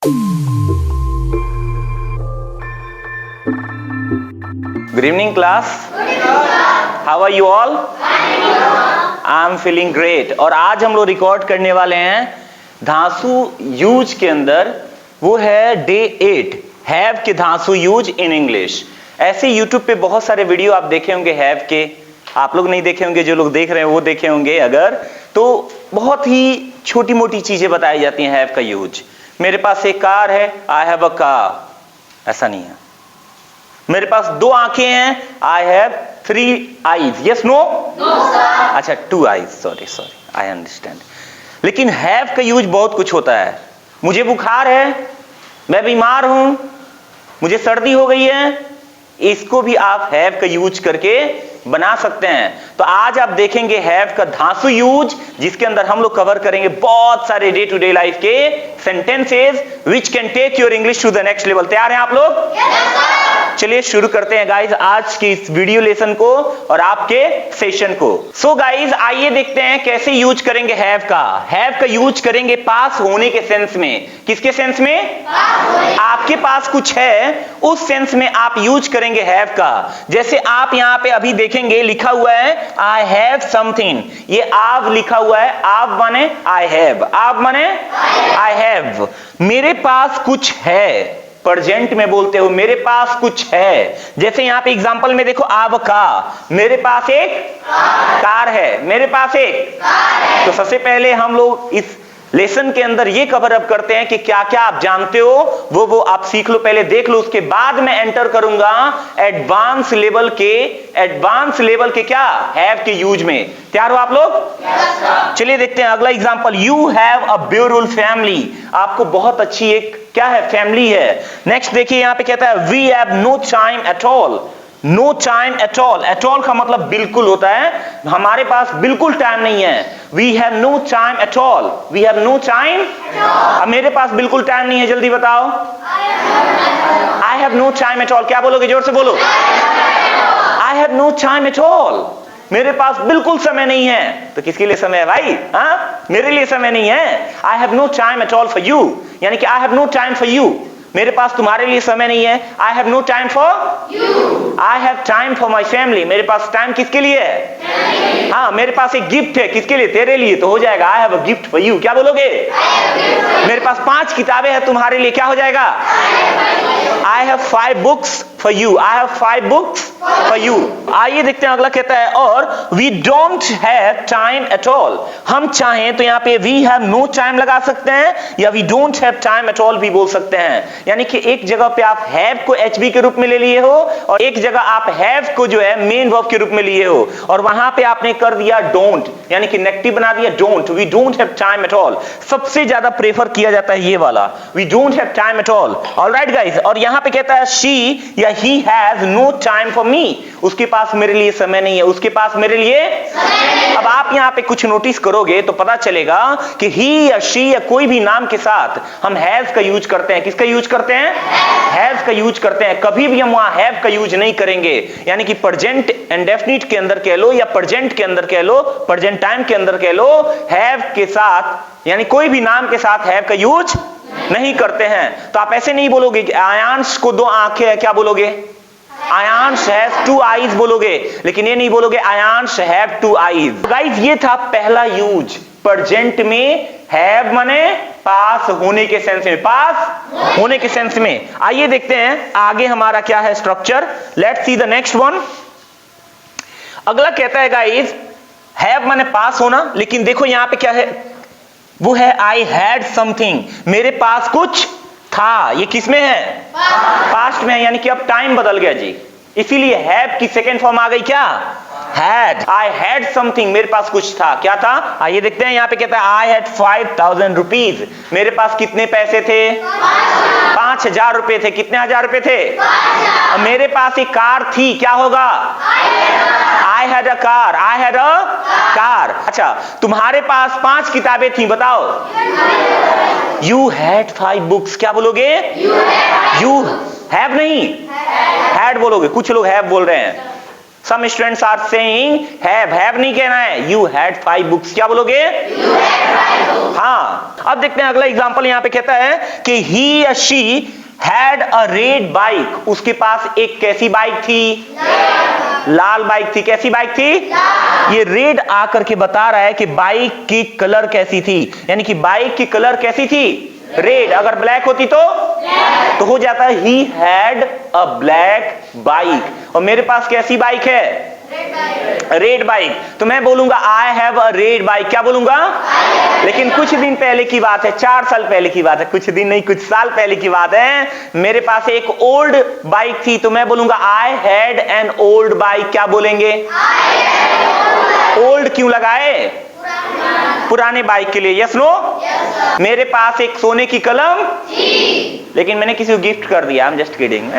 Good evening, class. How are you all? I'm feeling great. और आज हम लोग रिकॉर्ड करने वाले हैं धांसू यूज के अंदर, वो है डे 8, हैव के धांसू यूज इन इंग्लिश। ऐसे यूट्यूब पे बहुत सारे वीडियो आप देखे होंगे हैव के, आप लोग नहीं देखे होंगे, जो लोग देख रहे हैं वो देखे होंगे अगर, तो बहुत ही छोटी मोटी चीजें बताई जाती हैं हैव का यूज। मेरे पास एक कार है, आई हैव अ कार, ऐसा नहीं है। मेरे पास 2 आंखें हैं, I have 3 eyes, yes no? अच्छा 2 आईज, सॉरी आई अंडरस्टैंड। लेकिन हैव का यूज बहुत कुछ होता है। मुझे बुखार है, मैं बीमार हूं, मुझे सर्दी हो गई है, इसको भी आप हैव का यूज करके बना सकते हैं। तो आज आप देखेंगे हैव का धांसू यूज, जिसके अंदर हम लोग कवर करेंगे बहुत सारे डे टू डे लाइफ के sentences which can take your English to the next level. तैयार हैं आप लोग? चलिए शुरू करते हैं गाइज आज की इस वीडियो लेसन को और आपके सेशन को। सो गाइज आइए देखते हैं कैसे यूज करेंगे हैव का। हैव का यूज करेंगे पास होने के सेंस में। किसके सेंस में? आपके पास कुछ है, उस सेंस में आप यूज करेंगे हैव का। जैसे आप यहां पे अभी देखेंगे लिखा हुआ है आई हैव समथिंग, ये आप लिखा हुआ है, आप माने आई हैव, आप माने आई हैव। मेरे पास कुछ है, प्रेजेंट में बोलते हो मेरे पास कुछ है। जैसे यहां पे एग्जांपल में देखो आव का, मेरे पास एक कार है, मेरे पास एक कार है। तो सबसे पहले हम लोग इस लेसन के अंदर ये कवर अप करते हैं कि क्या क्या आप जानते हो, वो आप सीख लो, पहले देख लो, उसके बाद मैं एंटर करूंगा एडवांस लेवल के क्या हैव के यूज में। तैयार हो आप लोग? चलिए देखते हैं अगला example. You have a beautiful family, आपको बहुत अच्छी एक क्या है, फैमिली है। नेक्स्ट देखिए यहां पे कहता है we have no time at all. No time at all, at all का मतलब बिल्कुल होता है, हमारे पास बिल्कुल टाइम नहीं है। We have no time at all, we have no time. अब मेरे पास बिल्कुल टाइम नहीं है, जल्दी बताओ। I have no time at all, क्या बोलोगे? जोर से बोलो। I have no time at all, मेरे पास बिल्कुल समय नहीं है। तो किसके लिए समय है भाई? हाँ, मेरे लिए समय नहीं है। I have no time at all for you, यानी कि I have no time for you, मेरे पास तुम्हारे लिए समय नहीं है। I have no time for you, I have time for my family, मेरे पास टाइम किसके लिए है? हाँ, मेरे पास एक गिफ्ट है, किसके लिए? तेरे लिए, तो हो जाएगा I have a gift for you. क्या बोलोगे? मेरे पास 5 किताबें हैं तुम्हारे लिए, क्या हो जाएगा? I have 5 books for you, I have 5 books for you. आइए देखते हैं अगला कहता है और we don't have time at all. हम चाहें तो यहाँ पे वी हैव नो टाइम लगा सकते हैं या we don't have time at all भी बोल सकते हैं। यानी कि एक जगह पे आप हैव को एचबी के रूप में ले लिए हो और एक जगह आप हैव को जो है मेन वर्ब के रूप में लिए हो, और वहां पे आपने कर दिया डोंट, यानी कि नेगेटिव बना दिया don't. We don't have time at all सबसे ज्यादा प्रेफर किया जाता है ये वाला, we don't have time at all. Alright guys, और यहां पे कहता है शी या he has no time for me, उसके पास मेरे लिए समय नहीं है, उसके पास मेरे लिए अब आप यहां पे कुछ नोटिस करोगे तो पता चलेगा कि ही या शी या कोई भी नाम के साथ हम हैज का यूज करते हैं। किसका यूज करते हैं? हैज का यूज करते हैं। कभी भी हम वहां हैव का यूज नहीं करेंगे, यानी कि प्रेजेंट इंडेफिनिट के अंदर कह लो या प्रेजेंट के अंदर कह लो, प्रेजेंट टाइम के अंदर कह लो, हैव के साथ यानी कोई भी नाम के साथ हैव का यूज नहीं करते हैं। तो आप ऐसे नहीं बोलोगे कि आयांश को 2 आंखें हैं, क्या बोलोगे? आयांश हैव 2 आईज बोलोगे, लेकिन ये नहीं बोलोगे आयांश हैव 2 आईज। गाइस ये था पहला यूज, प्रेजेंट में हैव माने पास होने के सेंस में, पास होने के सेंस में। आइए देखते हैं आगे हमारा क्या है structure. Let's see the next one. अगला कहता है गाइस हैव माने पास होना, लेकिन देखो यहां पे क्या है, वो है आई हैड समथिंग, मेरे पास कुछ था। ये किसमें है? पास्ट में है, यानी कि अब टाइम बदल गया जी, इसीलिए हैव की सेकेंड फॉर्म आ गई क्या? हैड। आई हैड समथिंग, मेरे पास कुछ था। क्या था? आइए देखते हैं। यहां पे कहता है आई हैड 5000 रुपीज, मेरे पास कितने पैसे थे? 5000 रुपए थे। कितने हजार रुपए थे? 5000। मेरे पास एक कार थी, क्या होगा? I had a car, I had a car. अच्छा, तुम्हारे पास 5 किताबें थी, बताओ। यू हैड 5 बुक्स, क्या बोलोगे? यू हैव नहीं, हैड बोलोगे। कुछ लोग हैव बोल रहे हैं, Some students are saying have नहीं कहना है, you had 5 books. क्या बोलोगे? You had 5 books. हाँ, अब देखते हैं अगला एग्जांपल यहाँ पे कहता है कि he या she had a red bike. उसके पास एक कैसी बाइक थी? लाल बाइक थी। कैसी बाइक थी? ये रेड आकर के बता रहा है कि बाइक की कलर कैसी थी, यानी कि बाइक की कलर कैसी थी? रेड। अगर ब्लैक होती तो हो जाता है he had a black bike. और मेरे पास कैसी बाइक है? Red bike. तो मैं बोलूंगा आई हैव अ रेड बाइक। क्या बोलूंगा? लेकिन कुछ दिन पहले की बात है, 4 साल पहले की बात है, कुछ दिन नहीं कुछ साल पहले की बात है, मेरे पास एक ओल्ड बाइक थी, तो मैं बोलूंगा I had an old bike. क्या बोलेंगे? ओल्ड क्यों लगाए? पुराने बाइक के लिए। Yes no? मेरे पास एक सोने की कलम थी, लेकिन मैंने किसी को गिफ्ट कर दिया। I am just kidding.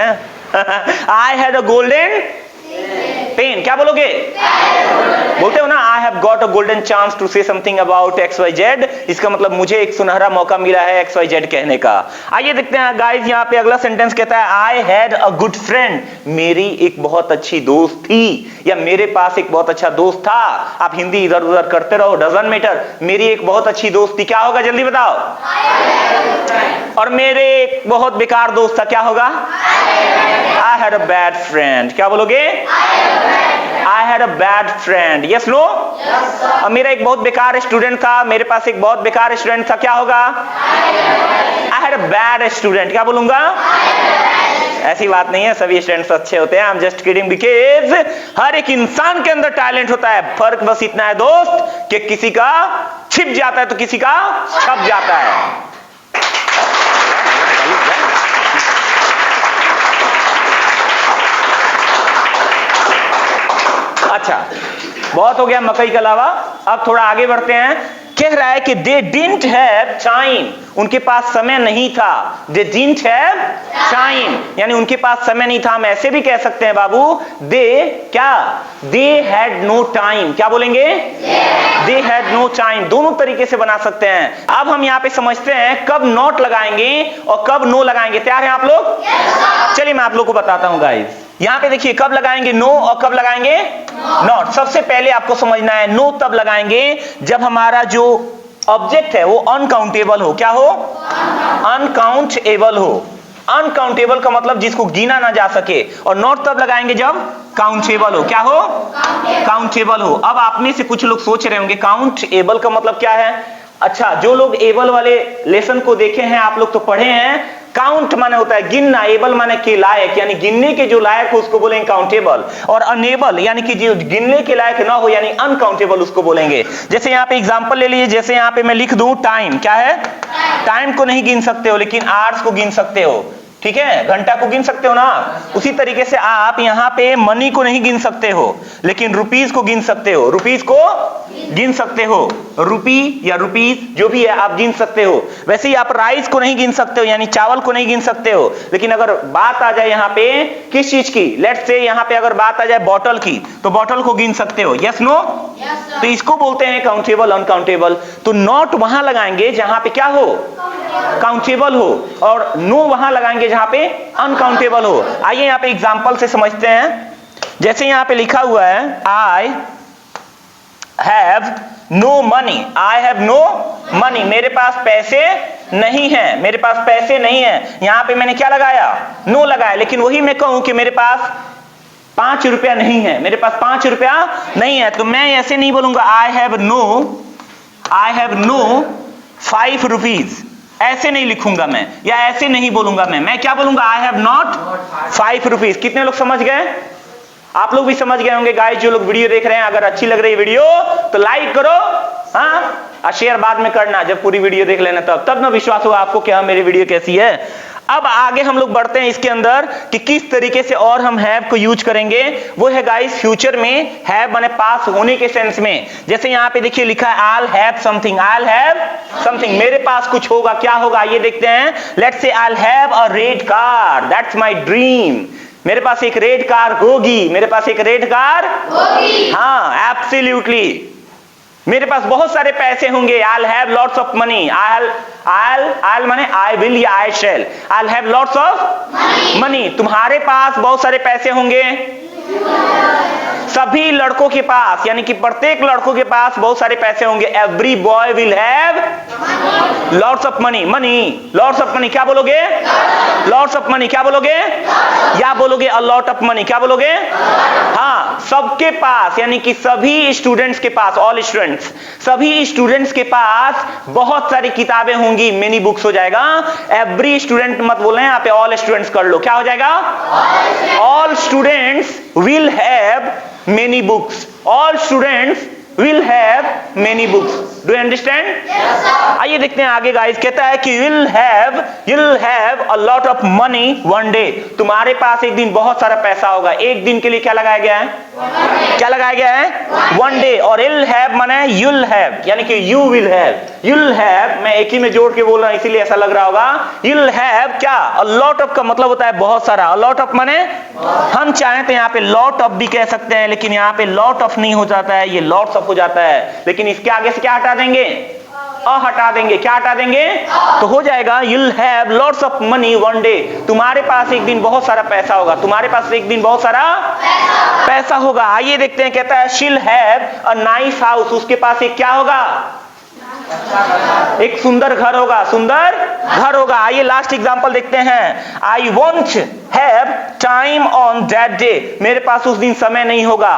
I had a golden pen. क्या बोलोगे? बोलते हो ना I have got a golden chance to say something about XYZ। इसका मतलब मुझे एक सुनहरा मौका मिला है XYZ कहने का। आइए देखते हैं गाइस, यहाँ पे अगला सेंटेंस कहता है आई हैड अ गुड फ्रेंड। मेरी एक बहुत अच्छी दोस्त थी, या मेरे पास एक बहुत अच्छा दोस्त था। आप हिंदी इधर उधर करते रहो, डजंट मैटर। मेरी एक बहुत अच्छी दोस्त थी। क्या होगा? जल्दी बताओ। और मेरे एक बहुत बेकार दोस्त था। क्या होगा? I had a bad friend. क्या बोलोगे? I had a bad friend. Yes no? और मेरा एक बहुत बेकार स्टूडेंट था। मेरे पास एक बहुत बेकार स्टूडेंट था। क्या होगा? I had a bad student. क्या बोलूंगा? ऐसी बात नहीं है, सभी स्टूडेंट्स अच्छे होते हैं। I am just kidding, because हर एक इंसान के अंदर टैलेंट होता है। फर्क बस इतना है दोस्त कि किसी का छिप जाता है तो किसी का छप जाता है। अच्छा, बहुत हो गया मकई के अलावा। अब थोड़ा आगे बढ़ते हैं। कह रहा है कि दे डिडंट हैव टाइम। उनके पास समय नहीं था। दे डिडंट हैव टाइम, यानी उनके पास समय नहीं था। हम ऐसे भी कह सकते हैं बाबू, दे क्या? They had no time. क्या बोलेंगे? They had no time. दोनों तरीके से बना सकते हैं। अब हम यहाँ पे समझते हैं कब नॉट लगाएंगे और कब नो लगाएंगे। तैयार हैं आप लोग? चलिए मैं आप लोग को बताता हूं गाइस। यहां पे देखिए, कब लगाएंगे नो और कब लगाएंगे नॉट। सबसे पहले आपको समझना है नो तब लगाएंगे जब हमारा जो ऑब्जेक्ट है वो अनकाउंटेबल हो। क्या हो? अनकाउंटेबल हो। अनकाउंटेबल का मतलब जिसको गिना ना जा सके। और नॉट तब लगाएंगे जब काउंटेबल हो। क्या हो? काउंटेबल हो। अब आप में से कुछ लोग सोच रहे होंगे काउंटेबल का मतलब क्या है? अच्छा, जो लोग एबल वाले लेसन को देखे हैं, आप लोग तो पढ़े हैं। काउंट माने होता है गिनना, एबल माने के लायक, यानी गिनने के जो लायक हो उसको बोलेंगे काउंटेबल। और अनेबल यानी कि जो गिनने के लायक ना हो, यानी अनकाउंटेबल, उसको बोलेंगे। जैसे यहाँ पे एग्जांपल ले लीजिए। जैसे यहाँ पे मैं लिख दूं टाइम। क्या है? टाइम को नहीं गिन सकते हो, लेकिन आवर्स को गिन सकते हो। ठीक है, घंटा को गिन सकते हो ना। उसी तरीके से आप यहाँ पे मनी को नहीं गिन सकते हो, लेकिन रुपीस को गिन सकते हो। रुपीस को गिन सकते हो। रुपी या रुपीस जो भी है आप गिन सकते हो। वैसे ही आप राइस को नहीं गिन सकते हो, यानी चावल को नहीं गिन सकते हो। लेकिन अगर बात आ जाए यहाँ पे किस चीज की, लेट्स से यहाँ पे अगर बात आ जाए बॉटल की, तो बॉटल को गिन सकते हो। Yes no? तो इसको बोलते हैं काउंटेबल, अनकाउंटेबल। तो नॉट वहां लगाएंगे जहां पे क्या हो? काउंटेबल हो। और नो वहां लगाएंगे जहां पे अनकाउंटेबल हो। आइए यहाँ पे एग्जांपल से समझते हैं। जैसे यहाँ पे लिखा हुआ है I have no money. I have no money. मेरे पास पैसे नहीं है। मेरे पास पैसे नहीं है। यहां पे मैंने क्या लगाया? नो लगाया। लेकिन वही मैं कहूं कि मेरे पास 5 रुपया नहीं है। मेरे पास 5 रुपया नहीं है, तो मैं ऐसे नहीं बोलूंगा आई हैव नो 5 रुपीज। ऐसे नहीं लिखूंगा मैं, या ऐसे नहीं बोलूंगा मैं क्या बोलूंगा? I have not 5 rupees. कितने लोग समझ गए? आप लोग भी समझ गए होंगे गाइस, जो लोग वीडियो देख रहे हैं। अगर अच्छी लग रही है वीडियो तो लाइक करो, हाँ, और शेयर बाद में करना जब पूरी वीडियो देख लेना, तब ना विश्वास होगा आपको कि हाँ मेरी वीडियो कैसी है। अब आगे हम लोग बढ़ते हैं इसके अंदर कि किस तरीके से और हम हैव को यूज करेंगे। वो है गाइस फ्यूचर में हैव माने पास होने के सेंस में। जैसे यहाँ पे देखिए लिखा है I have something. I have something, मेरे पास कुछ होगा। क्या होगा ये देखते हैं। Let's say I have a red car, that's my dream. मेरे पास एक रेड कार होगी। मेरे पास एक रेड कार होगी। हाँ, एब्सोल्युटली। मेरे पास बहुत सारे पैसे होंगे। I'll have lots of money. I'll माने I will या I shall. I'll have lots of money. तुम्हारे पास बहुत सारे पैसे होंगे। सभी लड़कों के पास, यानी कि प्रत्येक लड़कों के पास बहुत सारे पैसे होंगे। Every boy will have lots of money. Money, lots of money, क्या बोलोगे? लॉट्स ऑफ मनी, क्या बोलोगे? या बोलोगे अ लॉट ऑफ मनी, क्या बोलोगे? हाँ, सबके पास, यानी कि सभी स्टूडेंट्स के पास, ऑल स्टूडेंट्स, सभी स्टूडेंट्स के पास बहुत सारी किताबें होंगी, मेनी बुक्स हो जाएगा। एवरी स्टूडेंट मत बोल रहे हैं, यहाँ पे ऑल स्टूडेंट्स कर लो, क्या हो जाएगा? All students will have many books. All students will have many books. Do you understand? Yes, sir. आइए देखते हैं आगे गाइस। कहता है कि you'll have a lot of money one day. तुम्हारे पास एक दिन बहुत सारा पैसा होगा। एक दिन के लिए क्या लगाया गया है? क्या लगाया गया है? One day। और you'll have माने you'll have, यानी कि you will have। You'll have, मैं एक ही में जोड़ के बोल रहा हूं इसीलिए ऐसा लग रहा होगा। You'll have क्या? A lot of का मतलब होता है बहुत सारा। A lot of माने हम चाहें तो यहाँ पे lot of भी कह सकते हैं, लेकिन यहाँ पे lot of नहीं हो जाता है, ये lots of हो जाता है। लेकिन इसके आगे से क्या हटा देंगे? हटा देंगे। क्या हटा देंगे? तो हो जाएगा you'll have lots of money one day। तुम्हारे पास एक दिन बहुत सारा पैसा होगा। तुम्हारे पास एक दिन बहुत सारा पैसा होगा। आइए देखते हैं। कहता है she'll have a nice house। उसके पास एक क्या होगा? एक सुंदर घर होगा। सुंदर घर होगा। आइए लास्ट एग्जांपल देखते हैं। I won't have time on that day। मेरे पास उस दिन समय नहीं होगा।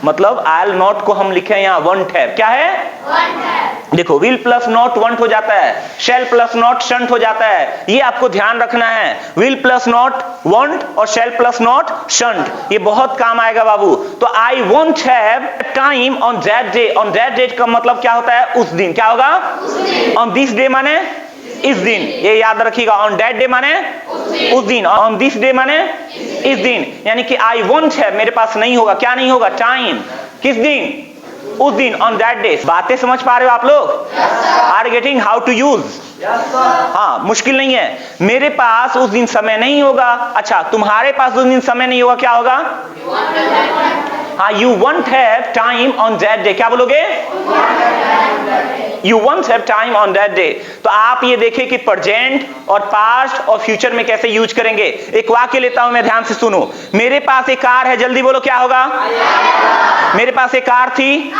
मतलब I'll not को हम लिखे यहाँ won't have। क्या है? won't have। देखो will प्लस not want हो जाता है, shall प्लस not shan't हो जाता है। ये आपको ध्यान रखना है। will प्लस not want और shall प्लस not shan't, ये बहुत काम आएगा बाबू। तो I won't have time on that day। on that day का मतलब क्या होता है? उस दिन। क्या होगा? उस दिन। on this day माने इस दिन, ये याद रखिएगा। ऑन दैट डे माने उस दिन। ऑन दिस डे माने इस दिन। यानी कि आई वोंट है, मेरे पास नहीं होगा। क्या नहीं होगा? टाइम। किस दिन? उस दिन। On that day. बातें समझ पा रहे हो आप लोग? Are getting how to use? हाँ, मुश्किल नहीं है। मेरे पास उस दिन समय नहीं होगा। अच्छा, तुम्हारे पास उस दिन समय नहीं होगा, क्या होगा? हाँ, you won't have time on that day. क्या बोलोगे? You won't have time on that day। तो आप ये देखें कि प्रेजेंट और पास्ट और फ्यूचर में कैसे यूज करेंगे। एक वाक्य लेता हूं मैं, ध्यान से सुनो। मेरे पास एक कार है, जल्दी बोलो क्या होगा? मेरे पास एक कार थी।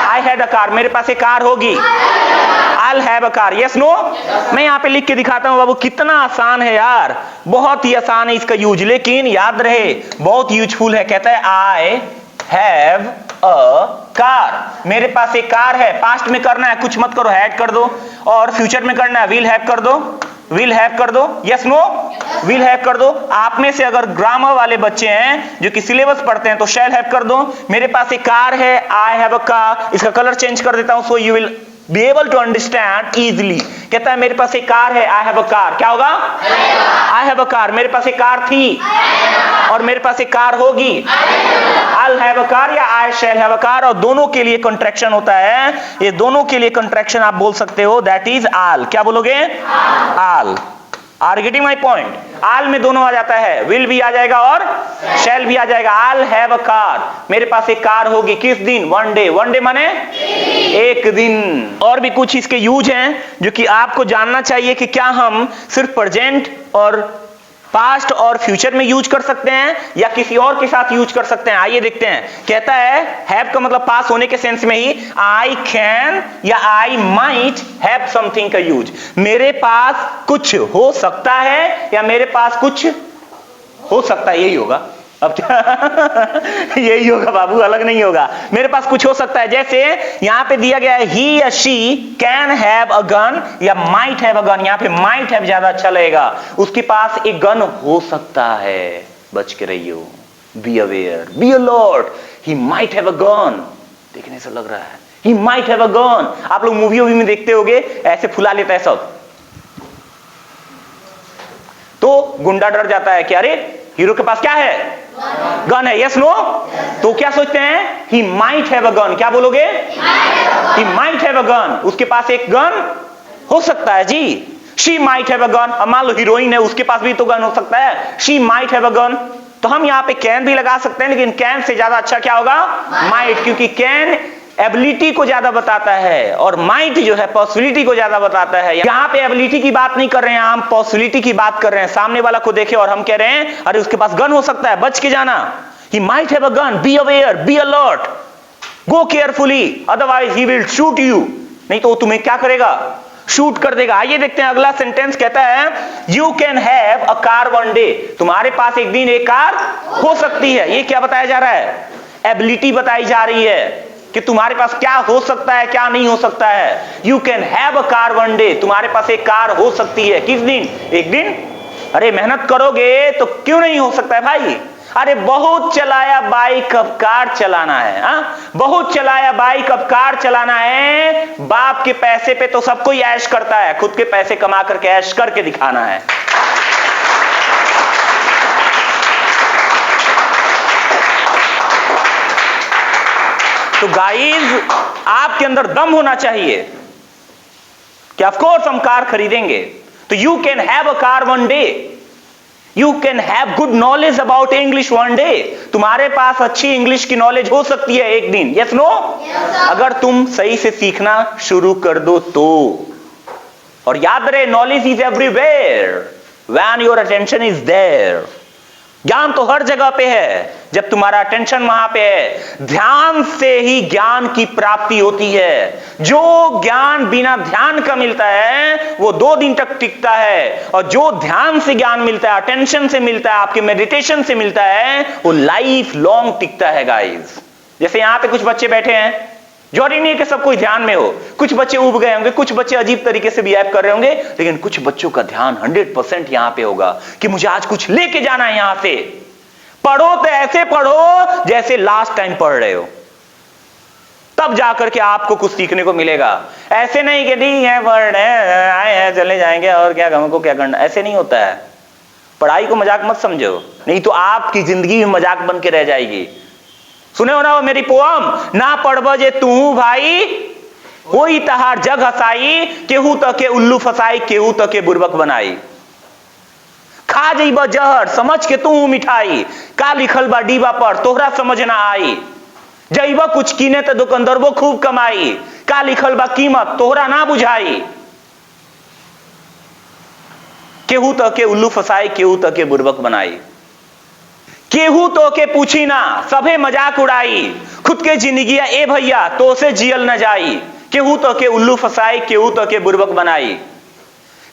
I had a car। मेरे पास एक कार होगी। I'll have a car। Yes, no? मैं यहाँ पे लिख के दिखाता हूँ बाबू, कितना आसान है यार, बहुत ही आसान है इसका यूज, लेकिन याद रहे बहुत यूजफुल है। कहता है I have a कार। मेरे पास एक कार है। पास्ट में करना है, कुछ मत करो, हैड कर दो। और फ्यूचर में करना है, विल हैव कर दो। विल हैव कर दो। Yes no? विल हैव कर दो। आप में से अगर ग्रामर वाले बच्चे हैं जो कि सिलेबस पढ़ते हैं तो शैल हैव कर दो। मेरे पास एक कार है, आई हैव अ कार। इसका कलर चेंज कर देता हूं, so you will be able to understand easily. कहता है मेरे पास एक कार है, आई हैव अ कार। क्या होगा? आई हैव अ कार। मेरे पास एक कार थी और मेरे पास एक कार होगी। I'll have a car या I shall have a car। और दोनों के लिए कंट्रैक्शन होता है, ये दोनों के लिए कंट्रैक्शन आप बोल सकते हो, दैट इज all। क्या बोलोगे? all। Are getting my point? all में दोनों आ जाता है, will भी आ जाएगा और shall भी आ जाएगा। I'll have a car। मेरे पास एक कार होगी। किस दिन? one day। one day माने एक दिन। और भी कुछ इसके यूज हैं जो कि आपको जानना चाहिए कि क्या हम सिर्फ प्रेजेंट और पास्ट और फ्यूचर में यूज कर सकते हैं या किसी और के साथ यूज कर सकते हैं। आइए देखते हैं। कहता है हैव का मतलब पास होने के सेंस में ही आई कैन या आई माइट हैव समथिंग का यूज। मेरे पास कुछ हो सकता है या मेरे पास कुछ हो सकता है, यही होगा। अब क्या यही होगा बाबू, अलग नहीं होगा। मेरे पास कुछ हो सकता है, जैसे यहां पे दिया गया है ही या she can have a gun या माइट हैव अ गन। यहां पे माइट हैव ज्यादा अच्छा लगेगा। उसके पास एक गन हो सकता है, बच के रहियो, be aware, be alert. He might have a gun. देखने से लग रहा है ही माइट हैव अ गन। आप लोग मूवी में देखते होगे, ऐसे फुला लेता है सब, तो गुंडा डर जाता है कि अरे हीरो के पास क्या है? गन है। Yes no? तो क्या सोचते हैं? He might have a gun. क्या बोलोगे? He might have a gun. उसके पास एक गन हो सकता है जी। She might have a gun. अब मान लो हीरोइन है, उसके पास भी तो गन हो सकता है। She might have a gun. तो हम यहाँ पे कैन भी लगा सकते हैं, लेकिन कैन से ज्यादा अच्छा क्या होगा? माइट, क्योंकि कैन एबिलिटी को ज्यादा बताता है और माइट जो है पॉसिबिलिटी को ज्यादा बताता है। यहाँ पे एबिलिटी की बात नहीं कर रहे हैं, हम पॉसिबिलिटी की बात कर रहे हैं। सामने वाला को देखे और हम कह रहे हैं अरे उसके पास गन हो सकता है, बच के जाना। He might have a gun. Be aware, be alert. Go carefully, otherwise he will shoot you. नहीं तो वो तुम्हें क्या करेगा? शूट कर देगा। आइए देखते हैं अगला सेंटेंस कहता है you can have a car one day. तुम्हारे पास एक दिन एक कार हो सकती है। ये क्या बताया जा रहा है? एबिलिटी बताई जा रही है कि तुम्हारे पास क्या हो सकता है, क्या नहीं हो सकता है। You can have a car one day. तुम्हारे पास एक कार हो सकती है। किस दिन? एक दिन। अरे मेहनत करोगे तो क्यों नहीं हो सकता है भाई? अरे बहुत चलाया बाइक अब कार चलाना है। बहुत चलाया बाइक अब कार चलाना है। बाप के पैसे पे तो सब कोई ऐश करता है, खुद के पैसे कमा करके ऐश करके दिखाना है। तो गाइज आपके अंदर दम होना चाहिए कि ऑफ कोर्स हम कार खरीदेंगे। तो you can have a car one day. You can have good knowledge about English one day. तुम्हारे पास अच्छी इंग्लिश की नॉलेज हो सकती है एक दिन। Yes no? अगर तुम सही से सीखना शुरू कर दो तो। और याद रहे knowledge is everywhere when your attention is there. ज्ञान तो हर जगह पे है जब तुम्हारा अटेंशन वहां पे है। ध्यान से ही ज्ञान की प्राप्ति होती है। जो ज्ञान बिना ध्यान का मिलता है वो 2 दिन तक टिकता है, और जो ध्यान से ज्ञान मिलता है, अटेंशन से मिलता है, आपके मेडिटेशन से मिलता है, वो लाइफ लॉन्ग टिकता है गाइस। जैसे यहां पे कुछ बच्चे बैठे हैं, जरूरी नहीं है कि सब कोई ध्यान में हो। कुछ बच्चे उब गए होंगे, कुछ बच्चे अजीब तरीके से बिहेव कर रहे होंगे, लेकिन कुछ बच्चों का ध्यान 100% यहां पे होगा कि मुझे आज कुछ लेके जाना है। यहां से पढ़ो तो ऐसे पढ़ो जैसे लास्ट टाइम पढ़ रहे हो, तब जाकर के आपको कुछ सीखने को मिलेगा। ऐसे नहीं कि नहीं है पढ़ रहे आए हैं चले जाएंगे और क्या हमको क्या करना, ऐसे नहीं होता है। पढ़ाई को मजाक मत समझो, नहीं तो आपकी जिंदगी में मजाक बन के रह जाएगी। सुने हो ना वो मेरी पोअम, ना पढ़ब जे तू भाई होई तहार जग हसाई, केहू तके उल्लू फसाई, केहू तके बुर्बक बनाई। खा जइब जहर समझ के तू मिठाई, का लिखल बा डीबा पर तोहरा समझ ना आई। जइब कुछ कीने तो दुकानदारबो खूब कमाई, का लिखल बा कीमत तोहरा ना बुझाई। केहू तके उल्लू फसाई, केहू तके बुर्बक बनाई। केहू तो के पूछी ना सभे मजाक उड़ाई, खुद के जिंदगी ए भैया तो से जियल न जाई। केहू तो के उल्लू फसाई, केहू तो के बुर्बक बनाई।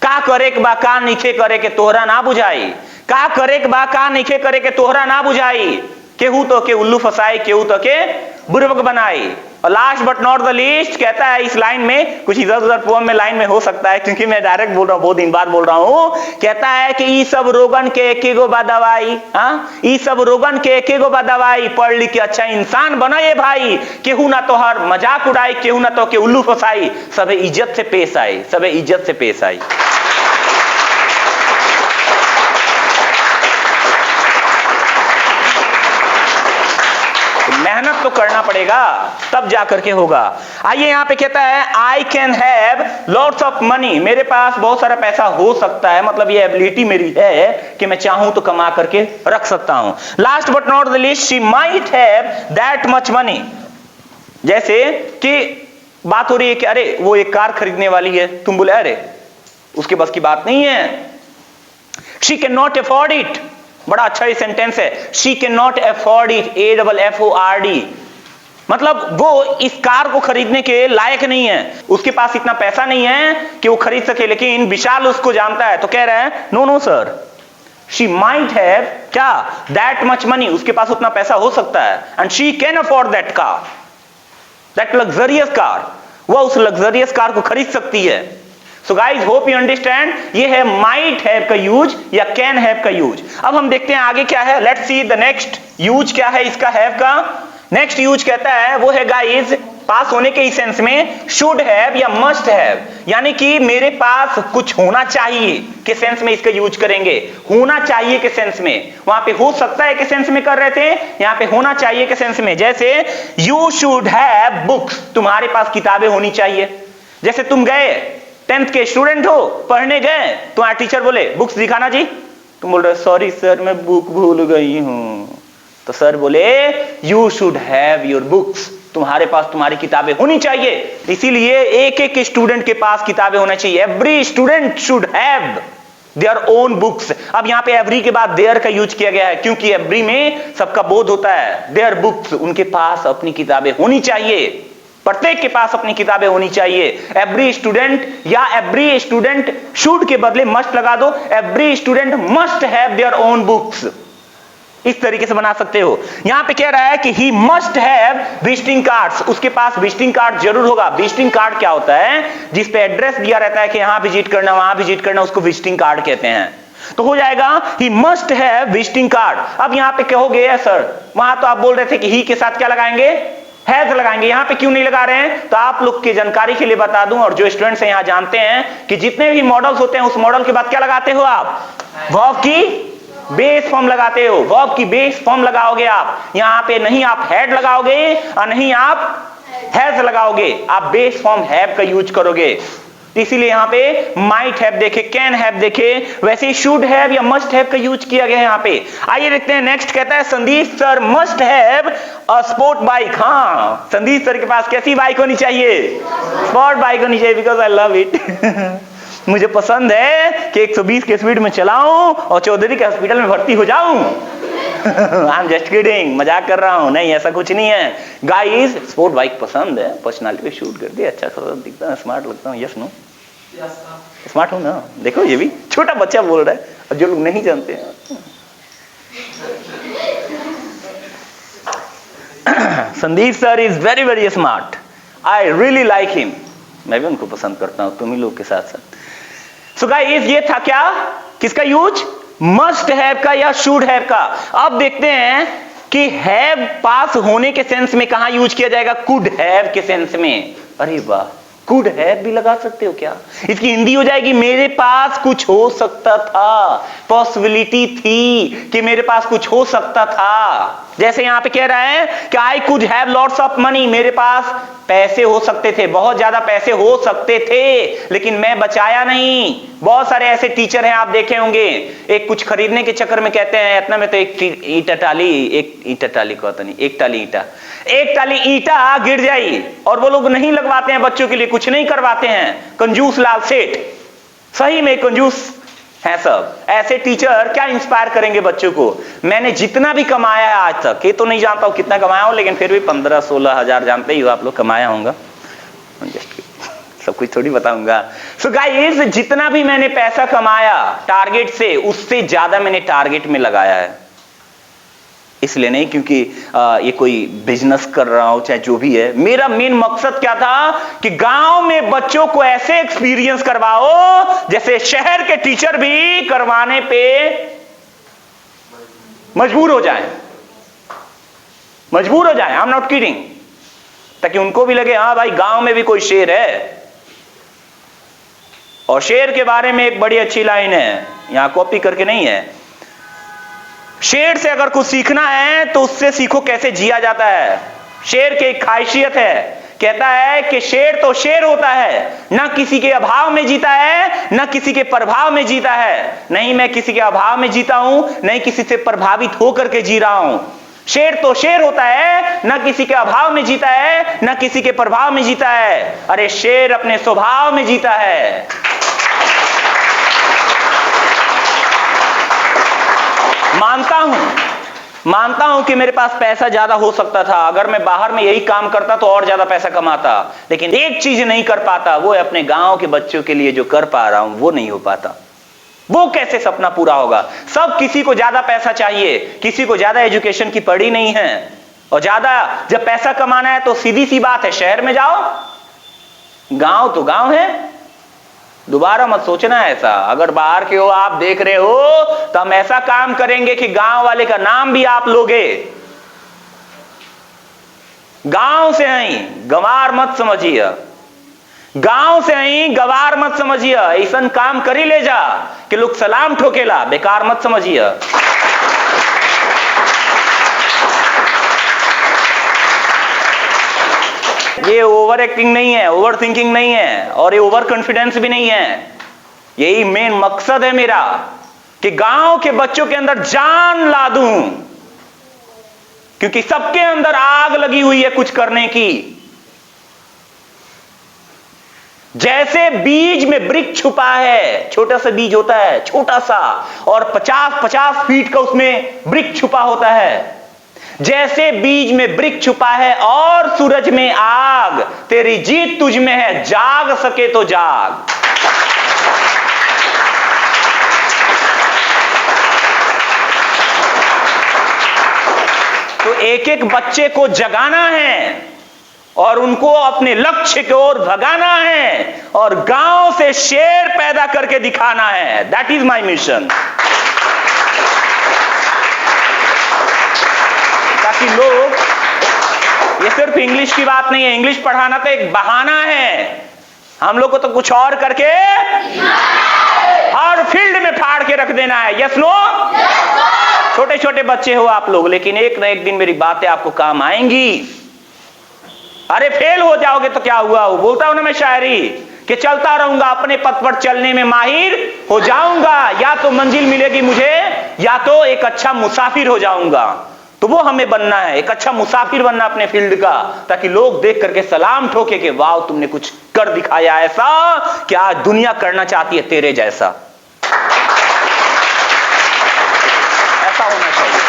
का करे के बा का नीचे करे के तोहरा ना बुझाई, का करे के बा का नीचे करे के तोहरा ना बुझाई। केहू तो के उल्लू फसाई, केहू तो के बुर्बक बनाई। और last but not the least कहता है इस लाइन में, कुछ इधर उधर पोएम में लाइन में हो सकता है क्योंकि मैं डायरेक्ट बोल रहा हूं, बहुत दिन बाद बोल रहा हूं। कहता है कि ई सब रोगन के एके गो बा दवाई, ई सब रोगन के एके गो बा दवाई, पढ़ लिख के अच्छा इंसान बनाए भाई। केहू ना तो हर मजाक उड़ाई, केहू ना तो के उल्लू फसाई, सबे इज्जत से पेश आई, सबे इज्जत से पेश आई। मेहनत तो करना पड़ेगा तब जाकर के होगा। आइए यहां पे कहता है I can have lots of money. मेरे पास बहुत सारा पैसा हो सकता है, मतलब ये एबिलिटी मेरी है कि मैं चाहूं तो कमा करके रख सकता हूं। Last but not the least she might have that much money. जैसे कि बात हो रही है कि अरे वो एक कार खरीदने वाली है, तुम बोले अरे उसके बस की बात नहीं है। She can not afford it. बड़ा अच्छा ये सेंटेंस है, she can not afford it, AFFORD। मतलब वो इस कार को खरीदने के लायक नहीं है, उसके पास इतना पैसा नहीं है कि वो खरीद सके। लेकिन विशाल उसको जानता है तो कह रहा है no no sir, she might have क्या दैट मच मनी, उसके पास उतना पैसा हो सकता है, and she can afford that car, that luxurious car. वह उस लग्जरियस कार को खरीद सकती है। So guys hope you understand, ये है माइट हैव का यूज या कैन हैव का यूज। अब हम देखते हैं आगे क्या है। Let's see the next use क्या है इसका हैव का। नेक्स्ट यूज कहता है वो है गाइज पास होने के सेंस में शुड हैव या मस्ट हैव, यानी कि मेरे पास कुछ होना चाहिए के सेंस में इसका यूज करेंगे। होना चाहिए के सेंस में, वहां पे हो सकता है के सेंस में कर रहे थे, यहां पे होना चाहिए के सेंस में। जैसे यू शुड हैव बुक्स, तुम्हारे पास किताबें होनी चाहिए। जैसे तुम गए 10th के स्टूडेंट हो, पढ़ने गए, तुम्हारा टीचर बोले बुक्स दिखाना जी, तुम बोल रहे सॉरी सर मैं बुक भूल गई हूं, तो सर बोले you should have your books, तुम्हारे पास तुम्हारी किताबें होनी चाहिए। इसीलिए एक एक स्टूडेंट के पास किताबें होना चाहिए। Every student should have their own books. अब यहां पे एवरी के बाद देयर का यूज किया गया है क्योंकि एवरी में सबका बोध होता है। देयर बुक्स, उनके पास अपनी किताबें होनी चाहिए, प्रत्येक के पास अपनी किताबें होनी चाहिए। एवरी स्टूडेंट या एवरी स्टूडेंट शुड के बदले मस्ट लगा दो, every student must have their own books, इस तरीके से बना सकते हो। यहां पे कह रहा है कि he must have visiting cards, उसके पास विजिटिंग कार्ड जरूर होगा। विजिटिंग कार्ड क्या होता है? जिस पे एड्रेस दिया रहता है कि यहां विजिट करना, वहां विजिट करना, उसको विजिटिंग कार्ड कहते हैं। तो हो जाएगा he must have visiting card. अब यहां पे कहोगे सर, वहां तो आप बोल रहे थे कि ही के साथ क्या लगाएंगे? हैज लगाएंगे, यहां पे क्यों नहीं लगा रहे हैं? तो आप लोग की जानकारी के लिए बता दूं, और जो स्टूडेंट्स हैं यहां जानते हैं कि जितने भी मॉडल्स होते हैं उस मॉडल के बाद क्या लगाते हो आप? वर्ब की बेस फॉर्म लगाते हो। वर्ब की बेस फॉर्म लगाओगे आप। यहां पे नहीं आप हैड लगाओगे और नहीं आप हैज लगाओगे, आप बेस फॉर्म हैव का यूज करोगे। इसीलिए यहां पे माइट हैव देखे, कैन हैव देखे, वैसे शुड हैव या मस्ट हैव का यूज किया गया है यहां पे। आइए देखते हैं नेक्स्ट। कहता है Sandeep sir must have a sport bike. हाँ, संदीप सर के पास कैसी बाइक होनी चाहिए? स्पोर्ट बाइक होनी चाहिए, बिकॉज आई लव इट। मुझे पसंद है कि 120 के स्पीड में चलाऊं और चौधरी के हॉस्पिटल में भर्ती हो जाऊं। आई एम जस्ट किडिंग, मजाक कर रहा हूं, नहीं ऐसा कुछ नहीं है। गाइस, स्पोर्ट बाइक पसंद है, पर्सनालिटी पे शूट कर दिया, अच्छा सा दिखता है, स्मार्ट लगता हूं। Yes no? स्मार्ट हूं ना? देखो ये भी छोटा बच्चा बोल रहा है, और जो लोग नहीं जानते हैं। Sandeep sir is very very smart, I really like him. मैं भी उनको पसंद करता हूं, तुम ही लोग के साथ साथ। सो गाइस, ये था क्या? किसका यूज? मस्ट हैव का या शुड हैव का। अब देखते हैं कि हैव पास होने के सेंस में कहां यूज किया जाएगा? कुड हैव के सेंस में। अरे वाह, कुड हैव भी लगा सकते हो क्या? इसकी हिंदी हो जाएगी मेरे पास कुछ हो सकता था। पॉसिबिलिटी थी कि मेरे पास कुछ हो सकता था। जैसे यहां पे कह रहा है कि आई could have lots of money, मेरे पास पैसे हो सकते थे, बहुत ज्यादा पैसे हो सकते थे, लेकिन मैं बचाया नहीं। बहुत सारे ऐसे टीचर हैं, आप देखे होंगे, एक कुछ खरीदने के चक्कर में कहते हैं इतना में तो एक ईटा टाली कहता नहीं, एक टाली ईटा गिर जाई, और वो लोग नहीं लगवाते हैं बच्चों के लिए, कुछ नहीं करवाते हैं। कंजूस लाल सेठ, सही में कंजूस है सब। ऐसे टीचर क्या इंस्पायर करेंगे बच्चों को? मैंने जितना भी कमाया है आज तक, ये तो नहीं जानता हूं कितना कमाया हो, लेकिन फिर भी 15-16 हजार जानते ही हो आप लोग कमाया होगा, सब कुछ थोड़ी बताऊंगा। सो गाइस, जितना भी मैंने पैसा कमाया टारगेट से, उससे ज्यादा मैंने टारगेट में लगाया है। इसलिए नहीं क्योंकि ये कोई बिजनेस कर रहा हूं, चाहे जो भी है। मेरा मेन मकसद क्या था कि गांव में बच्चों को ऐसे एक्सपीरियंस करवाओ जैसे शहर के टीचर भी करवाने पे मजबूर हो जाए। I am not kidding. ताकि उनको भी लगे हाँ भाई, गांव में भी कोई शेर है। और शेर के बारे में एक बड़ी अच्छी लाइन है, यहां कॉपी करके नहीं है। शेर से अगर कुछ सीखना है तो उससे सीखो कैसे जिया जाता है। शेर की एक खासियत है, कहता है कि शेर तो शेर होता है, ना किसी के अभाव में जीता है, ना किसी के प्रभाव में जीता है। नहीं मैं किसी के अभाव में जीता हूं, नहीं किसी से प्रभावित होकर के जी रहा हूं। शेर तो शेर होता है, ना किसी के अभाव में जीता है, ना किसी के प्रभाव में जीता है। अरे शेर अपने स्वभाव में जीता है। मानता हूं कि मेरे पास पैसा ज्यादा हो सकता था, अगर मैं बाहर में यही काम करता तो और ज्यादा पैसा कमाता, लेकिन एक चीज नहीं कर पाता, वो है अपने गांव के बच्चों के लिए जो कर पा रहा हूं वो नहीं हो पाता। वो कैसे सपना पूरा होगा? सब किसी को ज्यादा पैसा चाहिए, किसी को ज्यादा एजुकेशन की पड़ी नहीं है, और ज्यादा जब पैसा कमाना है तो सीधी सी बात है शहर में जाओ, गांव तो गांव है। दोबारा मत सोचना ऐसा। अगर बाहर के हो, आप देख रहे हो, तो हम ऐसा काम करेंगे कि गांव वाले का नाम भी आप लोगे। गांव से आई गंवार मत समझिए, गांव से आई गंवार मत समझिए। ऐसा काम करी ले जा कि लोग सलाम ठोकेला, बेकार मत समझिए। ये ओवर एक्टिंग नहीं है, ओवर थिंकिंग नहीं है, और ये ओवर कॉन्फिडेंस भी नहीं है। यही मेन मकसद है मेरा कि गांव के बच्चों के अंदर जान ला दूं, क्योंकि सबके अंदर आग लगी हुई है कुछ करने की। जैसे बीज में वृक्ष छुपा है, छोटा सा बीज होता है, छोटा सा, और 50-50 फीट का उसमें वृक्ष छुपा होता है। जैसे बीज में वृक्ष छुपा है और सूरज में आग, तेरी जीत तुझ में है, जाग सके तो जाग। तो एक एक बच्चे को जगाना है और उनको अपने लक्ष्य की ओर भगाना है और गांव से शेर पैदा करके दिखाना है। That is my mission. ताकि लोग, ये सिर्फ इंग्लिश की बात नहीं है, इंग्लिश पढ़ाना तो एक बहाना है, हम लोग को तो कुछ और करके हर फील्ड में फाड़ के रख देना है। Yes no? छोटे छोटे बच्चे हो आप लोग, लेकिन एक ना एक दिन मेरी बातें आपको काम आएंगी। अरे फेल हो जाओगे तो क्या हुआ? वो बोलता हूं ना मैं शायरी कि चलता रहूंगा, अपने पथ पर चलने में माहिर हो जाऊंगा, या तो मंजिल मिलेगी मुझे या तो एक अच्छा मुसाफिर हो जाऊंगा। तो वो हमें बनना है, एक अच्छा मुसाफिर बनना अपने फील्ड का, ताकि लोग देख करके सलाम ठोके कि वाह तुमने कुछ कर दिखाया ऐसा कि आज दुनिया करना चाहती है तेरे जैसा। ऐसा होना चाहिए।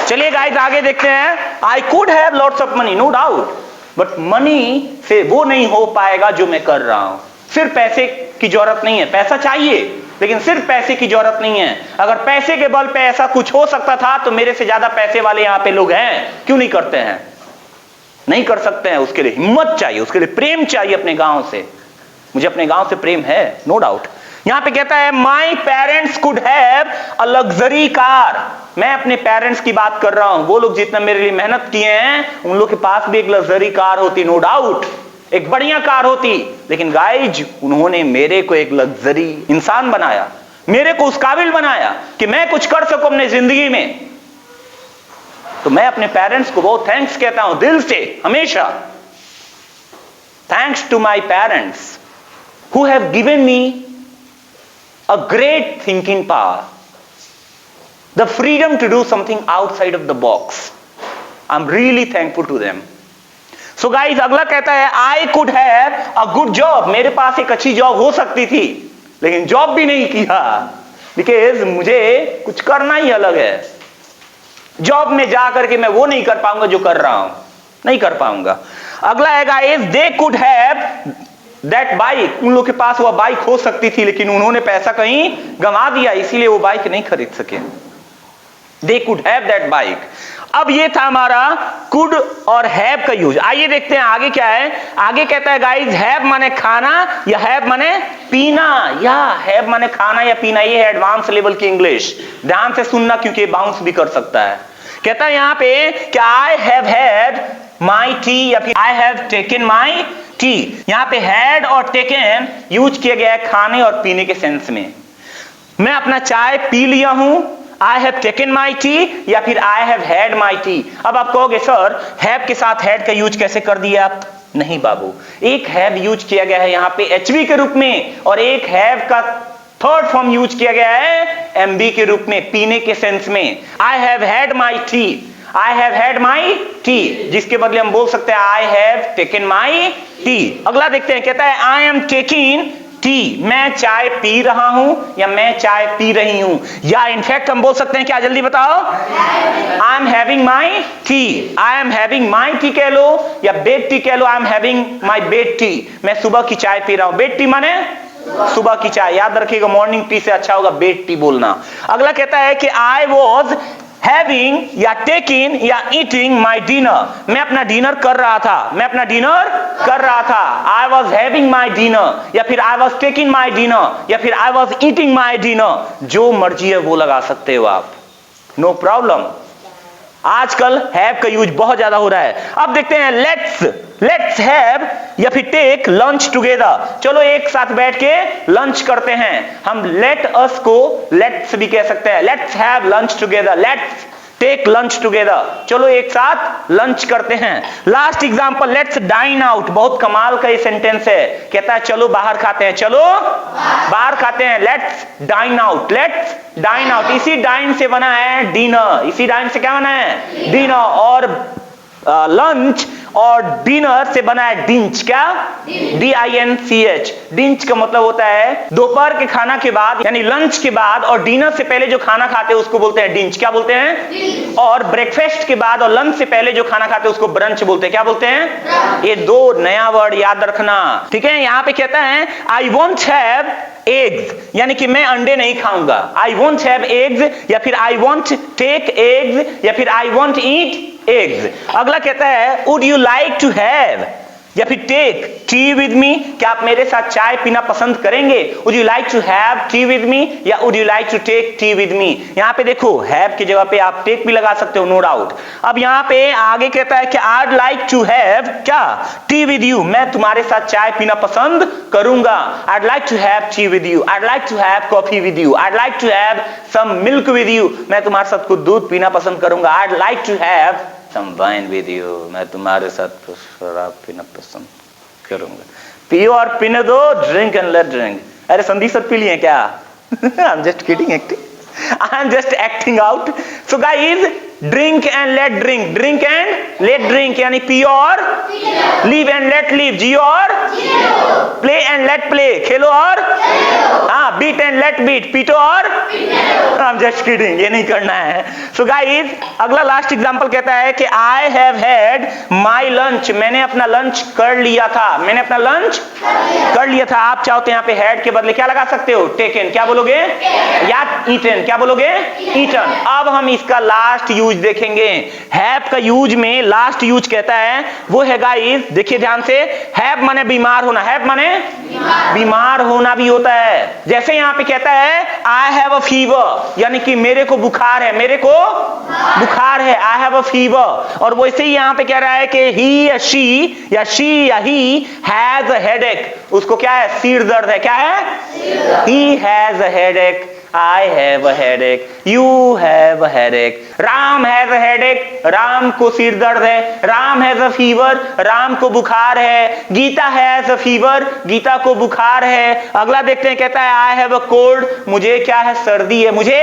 चलिए गाइस आगे देखते हैं। I could have lots of money, no doubt, but money से वो नहीं हो पाएगा जो मैं कर रहा हूं। सिर्फ पैसे की जरूरत नहीं है, पैसा चाहिए, लेकिन सिर्फ पैसे की जरूरत नहीं है। अगर पैसे के बल पे ऐसा कुछ हो सकता था तो मेरे से ज्यादा पैसे वाले यहां पे लोग हैं, क्यों नहीं करते हैं? नहीं कर सकते हैं। उसके लिए हिम्मत चाहिए, उसके लिए प्रेम चाहिए अपने गांव से। मुझे अपने गांव से प्रेम है, नो डाउट। यहां पे कहता है my parents could have a luxury car. मैं अपने पेरेंट्स की बात कर रहा हूं, वो लोग जितना मेरे लिए मेहनत किए हैं उन लोग के पास भी एक लग्जरी कार होती, नो डाउट, एक बढ़िया कार होती। लेकिन गाइज उन्होंने मेरे को एक लग्जरी इंसान बनाया, मेरे को उस काबिल बनाया कि मैं कुछ कर सकूं अपने जिंदगी में। तो मैं अपने पेरेंट्स को बहुत थैंक्स कहता हूं दिल से, हमेशा। Thanks to my parents who have given me a great thinking power, the freedom to do something outside of the box. I'm really thankful to them. So guys, अगला कहता है I could have a good job. मेरे पास एक अच्छी job हो सकती थी, लेकिन जॉब भी नहीं किया, because मुझे कुछ करना ही अलग है। जॉब में जा करके मैं वो नहीं कर पाऊंगा जो कर रहा हूं, नहीं कर पाऊंगा। अगला है guys, they could have that bike, उन लोग के पास वह बाइक हो सकती थी, लेकिन उन्होंने पैसा कहीं गंवा दिया, इसीलिए वो बाइक नहीं खरीद सके। They could have that bike. अब ये था हमारा कुड और हैव का यूज। आइए देखते हैं आगे क्या है। आगे कहता है गाइज हैव माने खाना या हैव माने पीना, या हैव माने खाना या पीना। ये है एडवांस लेवल की इंग्लिश, ध्यान से सुनना क्योंकि बाउंस भी कर सकता है। कहता है यहां पे कि I have had my T या फिर I have taken my T. यहां पे हैड और टेकन यूज किया गया है खाने और पीने के सेंस में। मैं अपना चाय पी लिया हूं, I have taken my T, या फिर I have had my T. अब आप कहोगे सर हैव के साथ हैड का यूज कैसे कर दिया आप? नहीं बाबू, एक हैव यूज किया गया है यहां पे एचवी के रूप में, और एक हैव का थर्ड फॉर्म यूज किया गया है एमबी के रूप में, पीने के सेंस में। I have had my tea, I have had my T, जिसके बदले हम बोल सकते हैं I have taken my T. अगला देखते हैं, कहता है आई एम टेकिंग टी, मैं चाय पी रहा हूं या मैं चाय पी रही हूं, या इनफैक्ट हम बोल सकते हैं क्या, जल्दी बताओ? I am having my tea, I am having my tea कह लो या बेड टी कह लो, I am having my bed tea, मैं सुबह की चाय पी रहा हूं। बेड टी माने सुबह की चाय, याद रखिएगा मॉर्निंग टी से अच्छा होगा बेड टी बोलना। अगला कहता है कि आई वॉज हैविंग या टेकिंग या ईटिंग माई डिनर, मैं अपना डिनर कर रहा था, मैं अपना डिनर कर रहा था। I was having my dinner, या फिर I was taking my dinner, या फिर I was eating my dinner. जो मर्जी है वो लगा सकते हो आप, नो प्रॉब्लम। आजकल हैव का यूज बहुत ज्यादा हो रहा है। अब देखते हैं लेट्स हैव या फिर टेक लंच टुगेदर, चलो एक साथ बैठ के लंच करते हैं। हम लेट अस को लेट्स भी कह सकते हैं, let's have lunch together, let's take lunch together, चलो एक साथ लंच करते हैं। Last example let's dine out, बहुत कमाल का ये सेंटेंस है। कहता है चलो बाहर खाते हैं, चलो बाहर खाते हैं, let's dine out, let's dine out. इसी डाइन से बना है डिनर, इसी डाइन से क्या बना है? डिनर। और लंच और डिनर से बना है डिंच। क्या? DINCH। डिंच का मतलब होता है दोपहर के खाना के बाद यानी लंच के बाद और डिनर से पहले जो खाना खाते हैं उसको बोलते हैं डिंच। क्या बोलते हैं? और ब्रेकफास्ट के बाद और लंच से पहले जो खाना खाते हैं उसको ब्रंच बोलते हैं। क्या बोलते हैं? ये दो नया वर्ड याद रखना, ठीक है। यहाँ पे कहता है आई वोंट हैव एग्स, यानी कि मैं अंडे नहीं खाऊंगा। आई वोंट हैव एग्स या फिर आई वोंट टेक एग्स या फिर आई वोंट ईट एग्स। अगला कहता है would you like to have या फिर टेक टी विद मी, क्या आप मेरे साथ चाय पीना पसंद करेंगे? Would you like to have tea with me या would you like to take tea with me. यहाँ पे देखो हैव की जगह पे आप टेक भी लगा सकते हो, नो डाउट। अब यहाँ पे आगे कहता है कि I'd like to have क्या? टी विद यू, मैं तुम्हारे साथ चाय पीना पसंद करूंगा। I'd like to have tea with you, I'd like to have coffee with you, I'd like to have some milk with you, मैं तुम्हारे साथ कुछ दूध पीना पसंद करूंगा। I'd like to have some wine with you, मैं तुम्हारे साथ शराब पीना पसंद करूंगा। पियो और पीने दो, ड्रिंक एंड लेट ड्रिंक। अरे संदीप सर पी लिए क्या? आई am just kidding, I am just acting out. So guys, drink and let drink, drink and let drink, यानी पियो और live and let live, जियो और play and let play, खेलो और हाँ beat and let beat, पीटो और I'm just kidding, ये नहीं करना है। So guys, अगला लास्ट एग्जांपल कहता है कि I have had my lunch, मैंने अपना लंच कर लिया था, मैंने अपना लंच कर लिया था। आप चाहो तो यहाँ पे had के बदले क्या लगा सकते हो? taken, क्या बोलोगे? या eaten, क्या बोलोगे? eaten। अब हम इसका लास्ट यूज देखेंगे। हैव का यूज में लास्ट यूज कहता है वो है गाइस, देखिए ध्यान से, हैव माने बीमार होना, हैव माने बीमार होना भी होता है। जैसे यहाँ पे कहता है आई हैव अ फीवर, यानी कि मेरे को बुखार है, मेरे को बुखार है, आई हैव अ फीवर। और वैसे ही यहाँ पे कह रहा है कि ही या शी या ही हैज अ हेडेक, उसको क्या है? सिर दर्द है। क्या है? He has a headache, I have a headache, you have a headache, Ram has a headache, Ram को सिर दर्द है। Ram has a fever, Ram को बुखार है। Gita has a fever, Gita को बुखार है। अगला देखते हैं, कहता है I have a cold, मुझे क्या है? सर्दी है, मुझे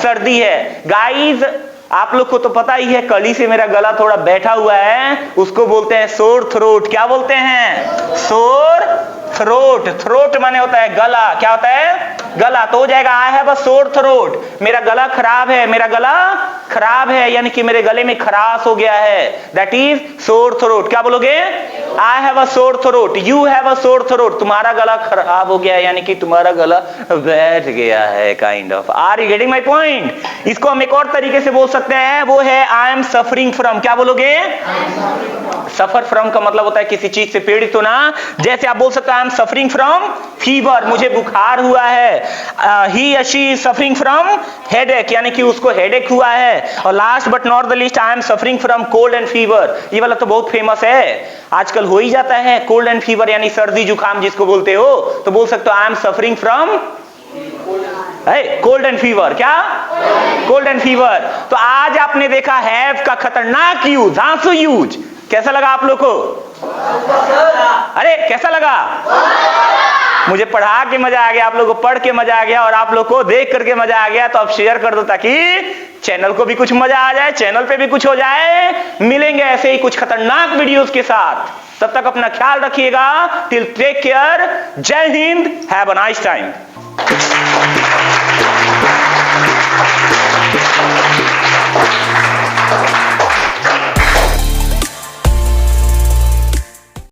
सर्दी है। गाइज आप लोग को तो पता ही है, कल ही से मेरा गला थोड़ा बैठा हुआ है, उसको बोलते हैं सोर थ्रोट। क्या बोलते हैं? Sore throat. थ्रोट माने होता है गला, क्या होता है? गला। तो हो जाएगा I have a sore throat, मेरा गला खराब है, मेरा गला खराब है, यानी कि मेरे गले में खराश हो गया है, दैट इज सोर थ्रोट। क्या बोलोगे? आई have a sore throat, you have a sore throat, तुम्हारा गला खराब हो गया है, यानी कि तुम्हारा गला बैठ गया है, kind of. Are you getting my point? इसको हम एक और तरीके से बोल सकते हैं, वो है आई एम सफरिंग फ्रॉम। क्या बोलोगे? सफर फ्रॉम का मतलब होता है किसी चीज से पीड़ित होना। जैसे आप बोल सकते हैं I am suffering from fever, मुझे बुखार हुआ है। ही या she is suffering from headache, यानी कि उसको हेडेक हुआ है। और last but not the least, I am suffering from cold and fever. ये वाला तो बहुत फेमस है, आजकल हो ही जाता है। कोल्ड एंड फीवर यानी सर्दी जुकाम जिसको बोलते हो, तो बोल सकते हो I am suffering from cold and fever. क्या? Cold and fever. तो आज आपने देखा हैव का खतरनाक यूज, धांसू यूज। कैसा लगा आप लोग को? अरे कैसा लगा? मुझे पढ़ा के मजा आ गया, आप लोगों को पढ़ के मजा आ गया, और आप लोग को देख करके मजा आ गया। तो अब शेयर कर दो ताकि चैनल को भी कुछ मजा आ जाए, चैनल पे भी कुछ हो जाए। मिलेंगे ऐसे ही कुछ खतरनाक वीडियोस के साथ, तब तक अपना ख्याल रखिएगा। टिल टेक केयर, जय Hind, have a nice time.